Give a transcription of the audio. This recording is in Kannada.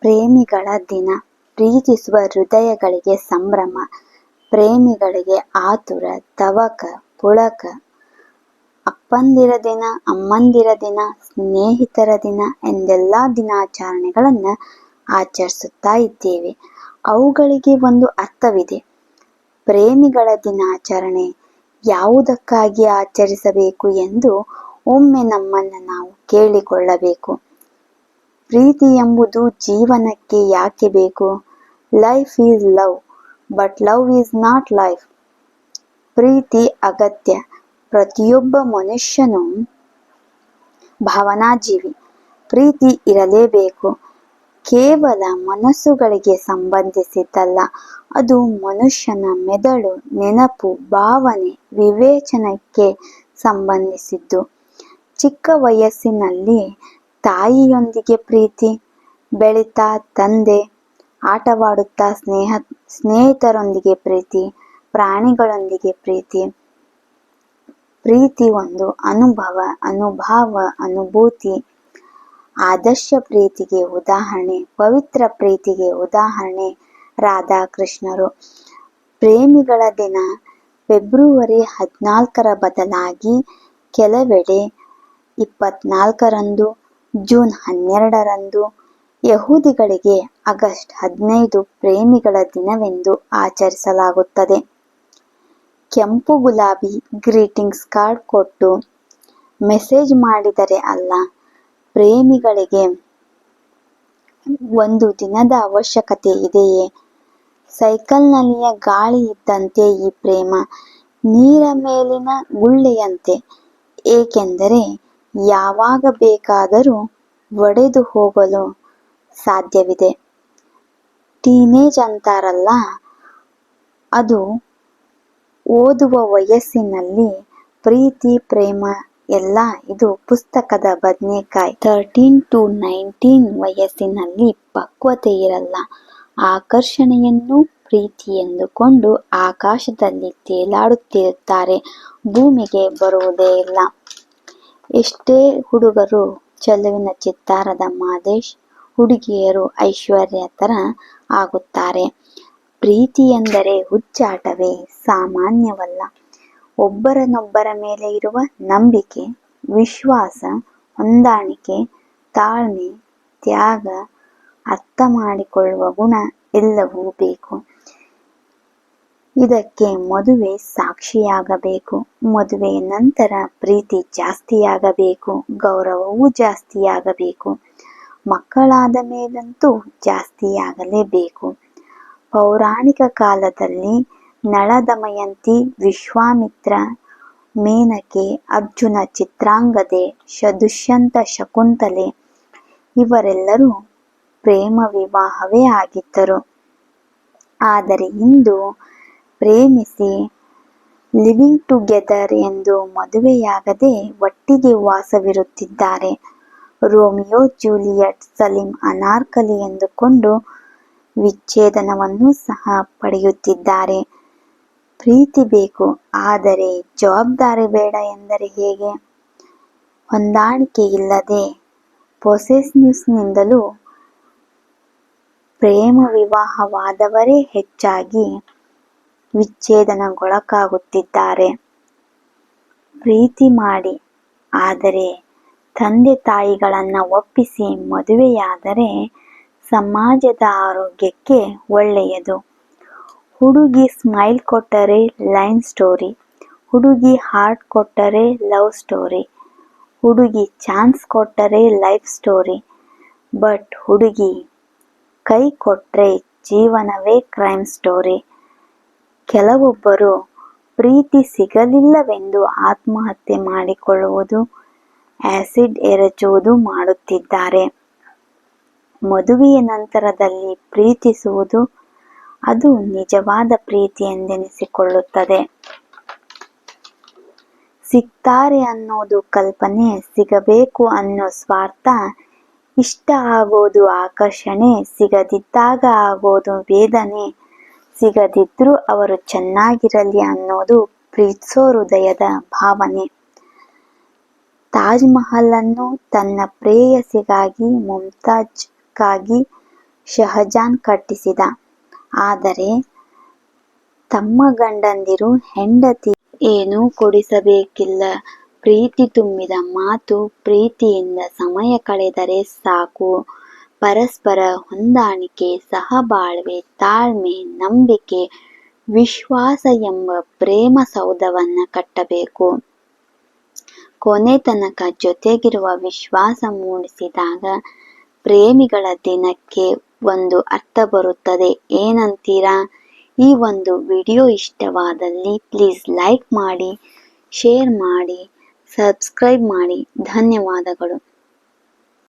ಪ್ರೇಮಿಗಳ ದಿನ. ಪ್ರೀತಿಸುವ ಹೃದಯಗಳಿಗೆ ಸಂಭ್ರಮ, ಪ್ರೇಮಿಗಳಿಗೆ ಆತುರ, ತವಕ, ಪುಳಕ. ಅಪ್ಪಂದಿರ ದಿನ, ಅಮ್ಮಂದಿರ ದಿನ, ಸ್ನೇಹಿತರ ದಿನ ಎಂದೆಲ್ಲ ದಿನಾಚರಣೆಗಳನ್ನು ಆಚರಿಸುತ್ತಾ ಇದ್ದೇವೆ. ಅವುಗಳಿಗೆ ಒಂದು ಅರ್ಥವಿದೆ. ಪ್ರೇಮಿಗಳ ದಿನಾಚರಣೆ ಯಾವುದಕ್ಕಾಗಿ ಆಚರಿಸಬೇಕು ಎಂದು ಒಮ್ಮೆ ನಮ್ಮನ್ನು ನಾವು ಕೇಳಿಕೊಳ್ಳಬೇಕು. ಪ್ರೀತಿ ಎಂಬುದು ಜೀವನಕ್ಕೆ ಯಾಕೆ ಬೇಕು? Life is love, but love is not life. ಪ್ರೀತಿ ಅಗತ್ಯ. ಪ್ರತಿಯೊಬ್ಬ ಮನುಷ್ಯನು ಭಾವನಾಜೀವಿ. ಪ್ರೀತಿ ಇರಲೇಬೇಕು. ಕೇವಲ ಮನಸ್ಸುಗಳಿಗೆ ಸಂಬಂಧಿಸಿದ್ದಲ್ಲ, ಅದು ಮನುಷ್ಯನ ಮೆದುಳು, ನೆನಪು, ಭಾವನೆ, ವಿವೇಚನಕ್ಕೆ ಸಂಬಂಧಿಸಿದ್ದು. ಚಿಕ್ಕ ವಯಸ್ಸಿನಲ್ಲಿ ತಾಯಿಯೊಂದಿಗೆ ಪ್ರೀತಿ, ಬೆಳೀತಾ ತಂದೆ, ಆಟವಾಡುತ್ತಾ ಸ್ನೇಹಿತರೊಂದಿಗೆ ಪ್ರೀತಿ, ಪ್ರಾಣಿಗಳೊಂದಿಗೆ ಪ್ರೀತಿ. ಪ್ರೀತಿ ಒಂದು ಅನುಭೂತಿ. ಆದರ್ಶ ಪ್ರೀತಿಗೆ ಉದಾಹರಣೆ, ಪವಿತ್ರ ಪ್ರೀತಿಗೆ ಉದಾಹರಣೆ ರಾಧಾಕೃಷ್ಣರು. ಪ್ರೇಮಿಗಳ ದಿನ ಫೆಬ್ರವರಿ 14 ಬದಲಾಗಿ ಕೆಲವೆಡೆ 24 ಜೂನ್ 12 ಯಹೂದಿಗಳಿಗೆ ಆಗಸ್ಟ್ 15 ಪ್ರೇಮಿಗಳ ದಿನವೆಂದು ಆಚರಿಸಲಾಗುತ್ತದೆ. ಕೆಂಪು ಗುಲಾಬಿ ಗ್ರೀಟಿಂಗ್ಸ್ ಕಾರ್ಡ್ ಕೊಟ್ಟು ಮೆಸೇಜ್ ಮಾಡಿದರೆ ಅಲ್ಲ, ಪ್ರೇಮಿಗಳಿಗೆ ಒಂದು ದಿನದ ಅವಶ್ಯಕತೆ ಇದೆಯೇ? ಸೈಕಲ್ನಲ್ಲಿಯ ಗಾಳಿ ಇದ್ದಂತೆ ಈ ಪ್ರೇಮ, ನೀರ ಮೇಲಿನ ಗುಳ್ಳೆಯಂತೆ. ಏಕೆಂದರೆ ಯಾವಾಗ ಬೇಕಾದರೂ ಒಡೆದು ಹೋಗಲು ಸಾಧ್ಯವಿದೆ. ಟೀನೇಜ್ ಅಂತಾರಲ್ಲ, ಅದು ಓದುವ ವಯಸ್ಸಿನಲ್ಲಿ. ಪ್ರೀತಿ ಪ್ರೇಮ ಎಲ್ಲ ಇದು ಪುಸ್ತಕದ ಬದನೆಕಾಯಿ. 13 to 19 ವಯಸ್ಸಿನಲ್ಲಿ ಪಕ್ವತೆ ಇರಲ್ಲ. ಆಕರ್ಷಣೆಯನ್ನು ಪ್ರೀತಿ ಎಂದುಕೊಂಡು ಆಕಾಶದಲ್ಲಿ ತೇಲಾಡುತ್ತಿರುತ್ತಾರೆ, ಭೂಮಿಗೆ ಬರುವುದೇ ಇಲ್ಲ. ಎಷ್ಟೇ ಹುಡುಗರು ಚೆಲುವಿನ ಚಿತ್ತಾರದ ಮಾದೇಶ್, ಹುಡುಗಿಯರು ಐಶ್ವರ್ಯ ತರ ಆಗುತ್ತಾರೆ. ಪ್ರೀತಿ ಎಂದರೆ ಹುಚ್ಚಾಟವೇ ಸಾಮಾನ್ಯವಲ್ಲ. ಒಬ್ಬರನ್ನೊಬ್ಬರ ಮೇಲೆ ಇರುವ ನಂಬಿಕೆ, ವಿಶ್ವಾಸ, ಹೊಂದಾಣಿಕೆ, ತಾಳ್ಮೆ, ತ್ಯಾಗ, ಅರ್ಥ ಮಾಡಿಕೊಳ್ಳುವ ಗುಣ ಎಲ್ಲವೂ ಬೇಕು. ಇದಕ್ಕೆ ಮದುವೆ ಸಾಕ್ಷಿಯಾಗಬೇಕು. ಮದುವೆಯ ನಂತರ ಪ್ರೀತಿ ಜಾಸ್ತಿಯಾಗಬೇಕು, ಗೌರವವೂ ಜಾಸ್ತಿಯಾಗಬೇಕು. ಮಕ್ಕಳಾದ ಮೇಲಂತೂ ಜಾಸ್ತಿಯಾಗಲೇಬೇಕು. ಪೌರಾಣಿಕ ಕಾಲದಲ್ಲಿ ನಳ ದಮಯಂತಿ, ವಿಶ್ವಾಮಿತ್ರ, ಮೇನಕೆ, ಅರ್ಜುನ ಚಿತ್ರಾಂಗದೆ, ದುಷ್ಯಂತ ಶಕುಂತಲೆ ಇವರೆಲ್ಲರೂ ಪ್ರೇಮ ವಿವಾಹವೇ ಆಗಿದ್ದರು. ಆದರೆ ಇಂದು ಪ್ರೇಮಿಸಿ ಲಿವಿಂಗ್ ಟುಗೆದರ್ ಎಂದು ಮದುವೆಯಾಗದೆ ಒಟ್ಟಿಗೆ ವಾಸವಿರುತ್ತಿದ್ದಾರೆ. ರೋಮಿಯೋ ಜೂಲಿಯಟ್, ಸಲೀಂ ಅನಾರ್ಕಲಿ ಎಂದುಕೊಂಡು ವಿಚ್ಛೇದನವನ್ನೂ ಸಹ ಪಡೆಯುತ್ತಿದ್ದಾರೆ. ಪ್ರೀತಿ ಬೇಕು, ಆದರೆ ಜವಾಬ್ದಾರಿ ಬೇಡ ಎಂದರೆ ಹೇಗೆ? ಹೊಂದಾಣಿಕೆ ಇಲ್ಲದೆ ಪೊಸೆಸಿವ್ನೆಸ್ನಿಂದಲೂ ಪ್ರೇಮ ವಿವಾಹವಾದವರೇ ಹೆಚ್ಚಾಗಿ ವಿಚ್ಛೇದನಗೊಳಗಾಗುತ್ತಿದ್ದಾರೆ. ಪ್ರೀತಿ ಮಾಡಿ, ಆದರೆ ತಂದೆ ತಾಯಿಗಳನ್ನ ಒಪ್ಪಿಸಿ ಮದುವೆಯಾದರೆ ಸಮಾಜದ ಆರೋಗ್ಯಕ್ಕೆ ಒಳ್ಳೆಯದು. ಹುಡುಗಿ ಸ್ಮೈಲ್ ಕೊಟ್ಟರೆ ಲೈನ್ ಸ್ಟೋರಿ, ಹುಡುಗಿ ಹಾರ್ಟ್ ಕೊಟ್ಟರೆ ಲವ್ ಸ್ಟೋರಿ, ಹುಡುಗಿ ಚಾನ್ಸ್ ಕೊಟ್ಟರೆ ಲೈಫ್ ಸ್ಟೋರಿ. ಬಟ್ ಹುಡುಗಿ ಕೈ ಕೊಟ್ರೆ ಜೀವನವೇ ಕ್ರೈಮ್ ಸ್ಟೋರಿ. ಕೆಲವೊಬ್ಬರು ಪ್ರೀತಿ ಸಿಗಲಿಲ್ಲವೆಂದು ಆತ್ಮಹತ್ಯೆ ಮಾಡಿಕೊಳ್ಳುವುದು, ಆಸಿಡ್ ಎರಚುವುದು ಮಾಡುತ್ತಿದ್ದಾರೆ. ಮದುವೆಯ ನಂತರದಲ್ಲಿ ಪ್ರೀತಿಸುವುದು, ಅದು ನಿಜವಾದ ಪ್ರೀತಿ ಎಂದೆನಿಸಿಕೊಳ್ಳುತ್ತದೆ. ಸಿಗ್ತಾರೆ ಅನ್ನೋದು ಕಲ್ಪನೆ, ಸಿಗಬೇಕು ಅನ್ನೋ ಸ್ವಾರ್ಥ. ಇಷ್ಟ ಆಗೋದು ಆಕರ್ಷಣೆ, ಸಿಗದಿದ್ದಾಗ ಆಗೋದು ವೇದನೆ. ಸಿಗದಿದ್ರೂ ಅವರು ಚೆನ್ನಾಗಿರಲಿ ಅನ್ನೋದು ಪ್ರೀತಿಸೋ ಹೃದಯದ ಭಾವನೆ. ತಾಜ್ ಮಹಲ್ ಅನ್ನು ತನ್ನ ಪ್ರೇಯಸಿಗಾಗಿ, ಮುಮ್ತಾಜ್ಗಾಗಿ ಶಹಜಾನ್ ಕಟ್ಟಿಸಿದ. ಆದರೆ ತಮ್ಮ ಗಂಡಂದಿರು ಹೆಂಡತಿ ಏನೂ ಕೊಡಿಸಬೇಕಿಲ್ಲ, ಪ್ರೀತಿ ತುಂಬಿದ ಮಾತು, ಪ್ರೀತಿಯಿಂದ ಸಮಯ ಕಳೆದರೆ ಸಾಕು. ಪರಸ್ಪರ ಹೊಂದಾಣಿಕೆ, ಸಹಬಾಳ್ವೆ, ತಾಳ್ಮೆ, ನಂಬಿಕೆ, ವಿಶ್ವಾಸ ಎಂಬ ಪ್ರೇಮ ಸೌಧವನ್ನ ಕಟ್ಟಬೇಕು. ಕೊನೆ ತನಕ ಜೊತೆಗಿರುವ ವಿಶ್ವಾಸ ಮೂಡಿಸಿದಾಗ ಪ್ರೇಮಿಗಳ ದಿನಕ್ಕೆ ಒಂದು ಅರ್ಥ ಬರುತ್ತದೆ. ಏನಂತೀರಾ? ಈ ಒಂದು ವಿಡಿಯೋ ಇಷ್ಟವಾದಲ್ಲಿ ಪ್ಲೀಸ್ ಲೈಕ್ ಮಾಡಿ, ಶೇರ್ ಮಾಡಿ, ಸಬ್ಸ್ಕ್ರೈಬ್ ಮಾಡಿ. ಧನ್ಯವಾದಗಳು.